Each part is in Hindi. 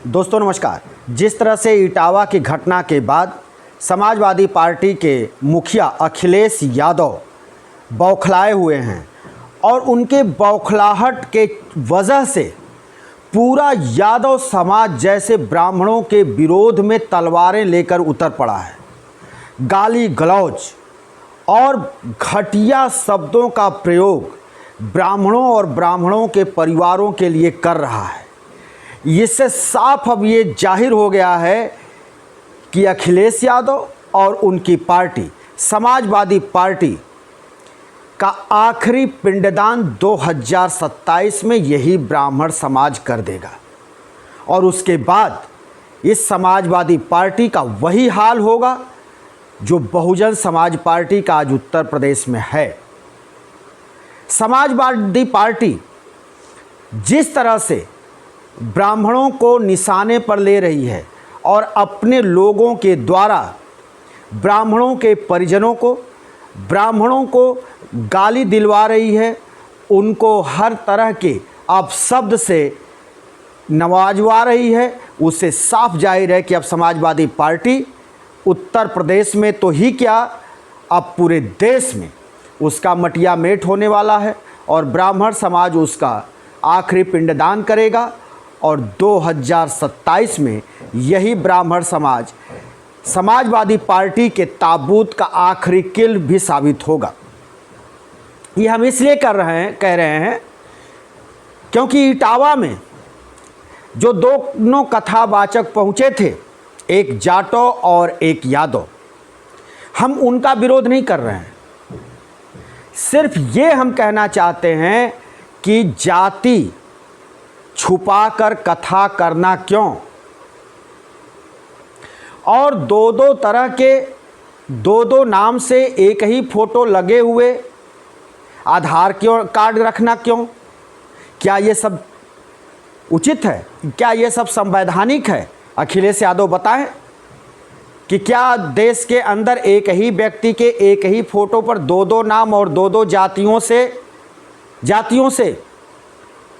दोस्तों नमस्कार। जिस तरह से इटावा की घटना के बाद समाजवादी पार्टी के मुखिया अखिलेश यादव बौखलाए हुए हैं और उनके बौखलाहट के वजह से पूरा यादव समाज जैसे ब्राह्मणों के विरोध में तलवारें लेकर उतर पड़ा है। गाली गलौज और घटिया शब्दों का प्रयोग ब्राह्मणों और ब्राह्मणों के परिवारों के लिए कर रहा है। इससे साफ अब ये जाहिर हो गया है कि अखिलेश यादव और उनकी पार्टी समाजवादी पार्टी का आखिरी पिंडदान 2027 में यही ब्राह्मण समाज कर देगा और उसके बाद इस समाजवादी पार्टी का वही हाल होगा जो बहुजन समाज पार्टी का आज उत्तर प्रदेश में है। समाजवादी पार्टी जिस तरह से ब्राह्मणों को निशाने पर ले रही है और अपने लोगों के द्वारा ब्राह्मणों के परिजनों को, ब्राह्मणों को गाली दिलवा रही है, उनको हर तरह के अपशब्द से नवाजवा रही है, उससे साफ जाहिर है कि अब समाजवादी पार्टी उत्तर प्रदेश में तो ही क्या, अब पूरे देश में उसका मटिया मेट होने वाला है और ब्राह्मण समाज उसका आखिरी पिंडदान करेगा और 2027 में यही ब्राह्मण समाज समाजवादी पार्टी के ताबूत का आखिरी किल भी साबित होगा। ये हम इसलिए कह रहे हैं क्योंकि इटावा में जो दोनों कथावाचक पहुँचे थे, एक जाटो और एक यादव, हम उनका विरोध नहीं कर रहे हैं। सिर्फ ये हम कहना चाहते हैं कि जाति छुपाकर कथा करना क्यों, और दो तरह के दो नाम से एक ही फोटो लगे हुए आधार कार्ड रखना क्यों? क्या ये सब उचित है? क्या ये सब संवैधानिक है? अखिलेश यादव बताएं कि क्या देश के अंदर एक ही व्यक्ति के एक ही फोटो पर दो नाम और दो जातियों से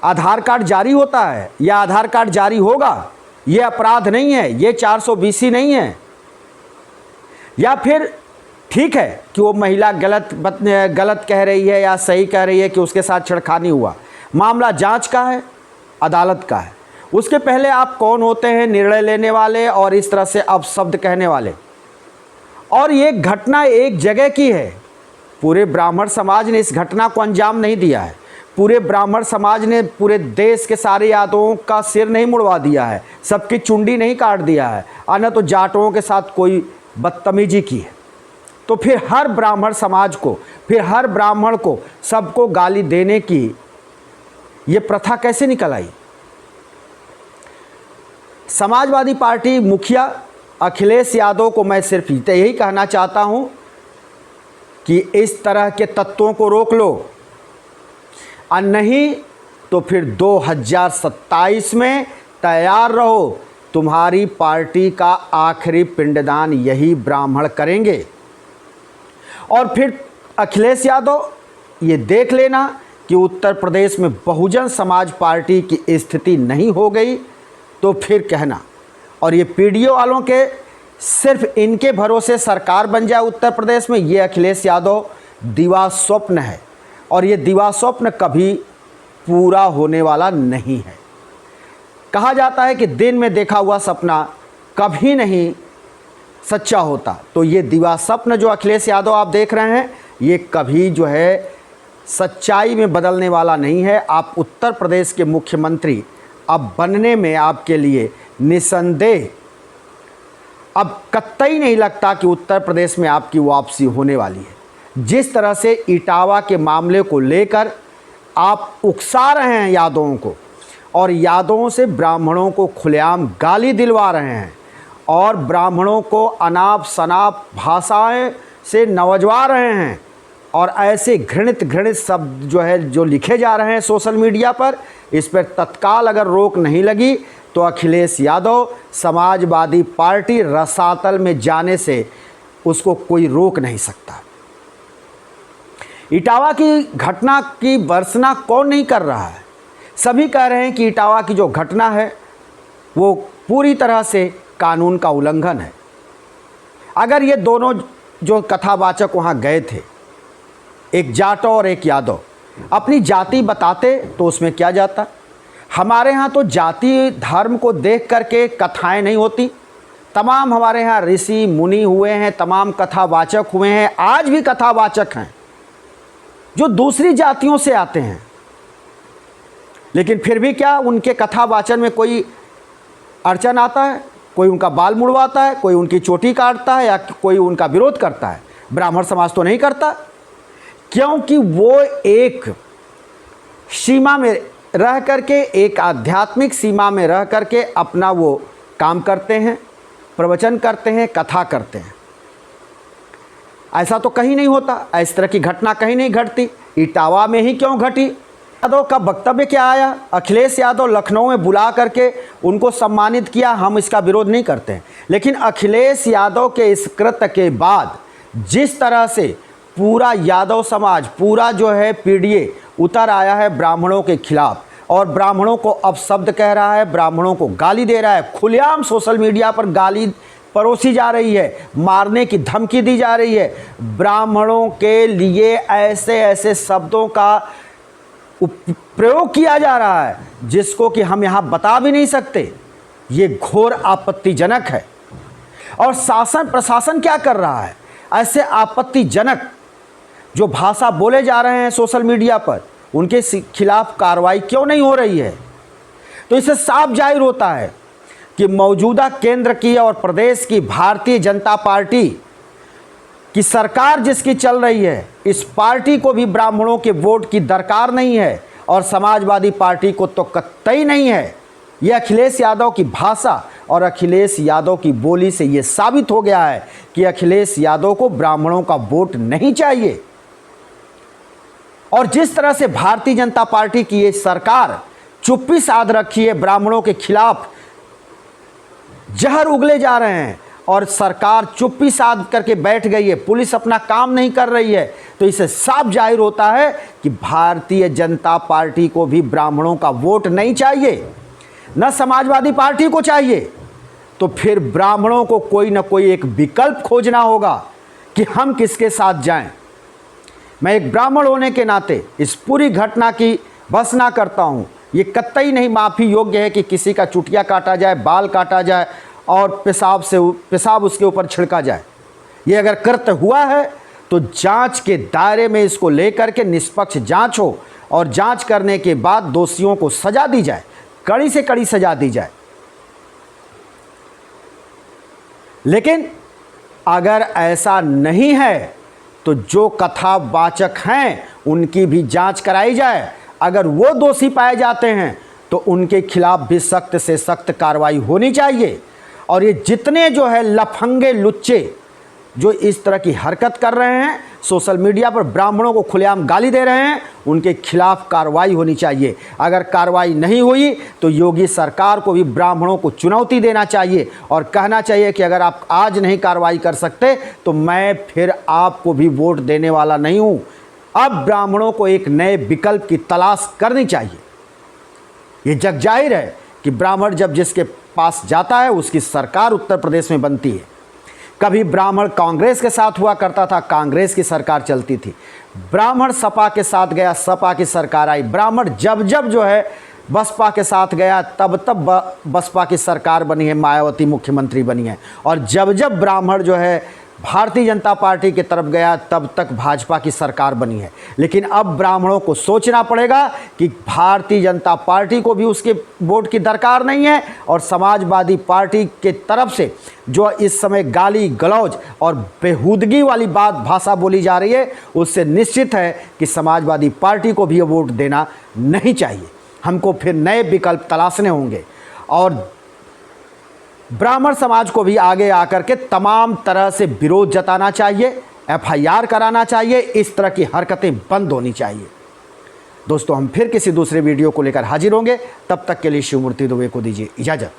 आधार कार्ड जारी होता है या आधार कार्ड जारी होगा? ये अपराध नहीं है, ये 420 नहीं है। या फिर ठीक है कि वो महिला गलत कह रही है या सही कह रही है कि उसके साथ छेड़खानी हुआ, मामला जांच का है, अदालत का है। उसके पहले आप कौन होते हैं निर्णय लेने वाले और इस तरह से अपशब्द कहने वाले? और ये घटना एक जगह की है, पूरे ब्राह्मण समाज ने इस घटना को अंजाम नहीं दिया है। पूरे ब्राह्मण समाज ने पूरे देश के सारे यादवों का सिर नहीं मुड़वा दिया है, सबकी चुंडी नहीं काट दिया है, और न तो जाटों के साथ कोई बदतमीजी की है। तो फिर हर ब्राह्मण समाज को, फिर हर ब्राह्मण को, सबको गाली देने की ये प्रथा कैसे निकल आई? समाजवादी पार्टी मुखिया अखिलेश यादव को मैं सिर्फ यही कहना चाहता हूं कि इस तरह के तत्वों को रोक लो, और नहीं तो फिर 2027 में तैयार रहो, तुम्हारी पार्टी का आखिरी पिंडदान यही ब्राह्मण करेंगे। और फिर अखिलेश यादव ये देख लेना कि उत्तर प्रदेश में बहुजन समाज पार्टी की स्थिति नहीं हो गई तो फिर कहना, और ये पीडीओ वालों के सिर्फ इनके भरोसे सरकार बन जाए उत्तर प्रदेश में, ये अखिलेश यादव दिवा स्वप्न है और ये दिवा स्वप्न कभी पूरा होने वाला नहीं है। कहा जाता है कि दिन में देखा हुआ सपना कभी नहीं सच्चा होता, तो ये दिवा स्वप्न जो अखिलेश यादव आप देख रहे हैं, ये कभी जो है सच्चाई में बदलने वाला नहीं है। आप उत्तर प्रदेश के मुख्यमंत्री अब बनने में आपके लिए निसंदेह अब कतई नहीं लगता कि उत्तर प्रदेश में आपकी वापसी होने वाली है। जिस तरह से इटावा के मामले को लेकर आप उकसा रहे हैं यादवों को, और यादवों से ब्राह्मणों को खुलेआम गाली दिलवा रहे हैं और ब्राह्मणों को अनाप शनाप भाषाएं से नवजवा रहे हैं, और ऐसे घृणित शब्द जो लिखे जा रहे हैं सोशल मीडिया पर, इस पर तत्काल अगर रोक नहीं लगी तो अखिलेश यादव समाजवादी पार्टी रसातल में जाने से उसको कोई रोक नहीं सकता। इटावा की घटना की भर्त्सना कौन नहीं कर रहा है? सभी कह रहे हैं कि इटावा की जो घटना है वो पूरी तरह से कानून का उल्लंघन है। अगर ये दोनों जो कथावाचक वहाँ गए थे, एक जाटो और एक यादव, अपनी जाति बताते तो उसमें क्या जाता। हमारे यहाँ तो जाति धर्म को देख करके कथाएं नहीं होती। तमाम हमारे यहाँ ऋषि मुनि हुए हैं, तमाम कथावाचक हुए हैं, आज भी कथावाचक हैं जो दूसरी जातियों से आते हैं, लेकिन फिर भी क्या उनके कथावाचन में कोई अड़चन आता है, कोई उनका बाल मुड़वाता है, कोई उनकी चोटी काटता है या कोई उनका विरोध करता है। ब्राह्मण समाज तो नहीं करता, क्योंकि वो एक सीमा में रह करके, एक आध्यात्मिक सीमा में रह करके अपना वो काम करते हैं, प्रवचन करते हैं, कथा करते हैं। ऐसा तो कहीं नहीं होता, इस तरह की घटना कहीं नहीं घटती। इटावा में ही क्यों घटी? यादव का वक्तव्य क्या आया? अखिलेश यादव लखनऊ में बुला करके उनको सम्मानित किया, हम इसका विरोध नहीं करते हैं, लेकिन अखिलेश यादव के इस कृत्य के बाद जिस तरह से पूरा यादव समाज, पूरा जो है पीडीए उतर आया है ब्राह्मणों के खिलाफ और ब्राह्मणों को अपशब्द कह रहा है, ब्राह्मणों को गाली दे रहा है, खुलेआम सोशल मीडिया पर गाली परोसी जा रही है, मारने की धमकी दी जा रही है, ब्राह्मणों के लिए ऐसे ऐसे शब्दों का प्रयोग किया जा रहा है जिसको कि हम यहाँ बता भी नहीं सकते। ये घोर आपत्तिजनक है। और शासन प्रशासन क्या कर रहा है? ऐसे आपत्तिजनक जो भाषा बोले जा रहे हैं सोशल मीडिया पर, उनके खिलाफ कार्रवाई क्यों नहीं हो रही है? तो इससे साफ जाहिर होता है कि मौजूदा केंद्र की और प्रदेश की भारतीय जनता पार्टी की सरकार जिसकी चल रही है, इस पार्टी को भी ब्राह्मणों के वोट की दरकार नहीं है और समाजवादी पार्टी को तो कतई नहीं है। यह अखिलेश यादव की भाषा और अखिलेश यादव की बोली से यह साबित हो गया है कि अखिलेश यादव को ब्राह्मणों का वोट नहीं चाहिए। और जिस तरह से भारतीय जनता पार्टी की ये सरकार चुप्पी साध रखी है, ब्राह्मणों के खिलाफ जहर उगले जा रहे हैं और सरकार चुप्पी साध करके बैठ गई है, पुलिस अपना काम नहीं कर रही है, तो इससे साफ जाहिर होता है कि भारतीय जनता पार्टी को भी ब्राह्मणों का वोट नहीं चाहिए, न समाजवादी पार्टी को चाहिए। तो फिर ब्राह्मणों को कोई ना कोई एक विकल्प खोजना होगा कि हम किसके साथ जाएं। मैं एक ब्राह्मण होने के नाते इस पूरी घटना की भर्त्सना करता हूं। ये कतई नहीं माफ़ी योग्य है कि किसी का चुटिया काटा जाए, बाल काटा जाए और पेशाब उसके ऊपर छिड़का जाए। ये अगर कृत्य हुआ है तो जांच के दायरे में इसको लेकर के निष्पक्ष जांच हो और जांच करने के बाद दोषियों को सजा दी जाए, कड़ी से कड़ी सजा दी जाए। लेकिन अगर ऐसा नहीं है तो जो कथावाचक हैं उनकी भी जांच कराई जाए। अगर वो दोषी पाए जाते हैं तो उनके खिलाफ भी सख्त से सख्त कार्रवाई होनी चाहिए। और ये जितने जो है लफंगे लुच्चे जो इस तरह की हरकत कर रहे हैं, सोशल मीडिया पर ब्राह्मणों को खुलेआम गाली दे रहे हैं, उनके खिलाफ कार्रवाई होनी चाहिए। अगर कार्रवाई नहीं हुई तो योगी सरकार को भी ब्राह्मणों को चुनौती देना चाहिए और कहना चाहिए कि अगर आप आज नहीं कार्रवाई कर सकते तो मैं फिर आपको भी वोट देने वाला नहीं हूँ। अब ब्राह्मणों को एक नए विकल्प की तलाश करनी चाहिए। ये जग जाहिर है कि ब्राह्मण जब जिसके पास जाता है उसकी सरकार उत्तर प्रदेश में बनती है। कभी ब्राह्मण कांग्रेस के साथ हुआ करता था, कांग्रेस की सरकार चलती थी। ब्राह्मण सपा के साथ गया, सपा की सरकार आई। ब्राह्मण जब जब जो है बसपा के साथ गया तब तब बसपा की सरकार बनी है, मायावती मुख्यमंत्री बनी है। और जब जब ब्राह्मण जो है भारतीय जनता पार्टी की तरफ गया तब तक भाजपा की सरकार बनी है। लेकिन अब ब्राह्मणों को सोचना पड़ेगा कि भारतीय जनता पार्टी को भी उसके वोट की दरकार नहीं है और समाजवादी पार्टी के तरफ से जो इस समय गाली गलौज और बेहूदगी वाली भाषा बोली जा रही है, उससे निश्चित है कि समाजवादी पार्टी को भी ये वोट देना नहीं चाहिए। हमको फिर नए विकल्प तलाशने होंगे और ब्राह्मण समाज को भी आगे आकर के तमाम तरह से विरोध जताना चाहिए, FIR कराना चाहिए, इस तरह की हरकतें बंद होनी चाहिए। दोस्तों, हम फिर किसी दूसरे वीडियो को लेकर हाजिर होंगे। तब तक के लिए शिवमूर्ति दुबे को दीजिए इजाज़त।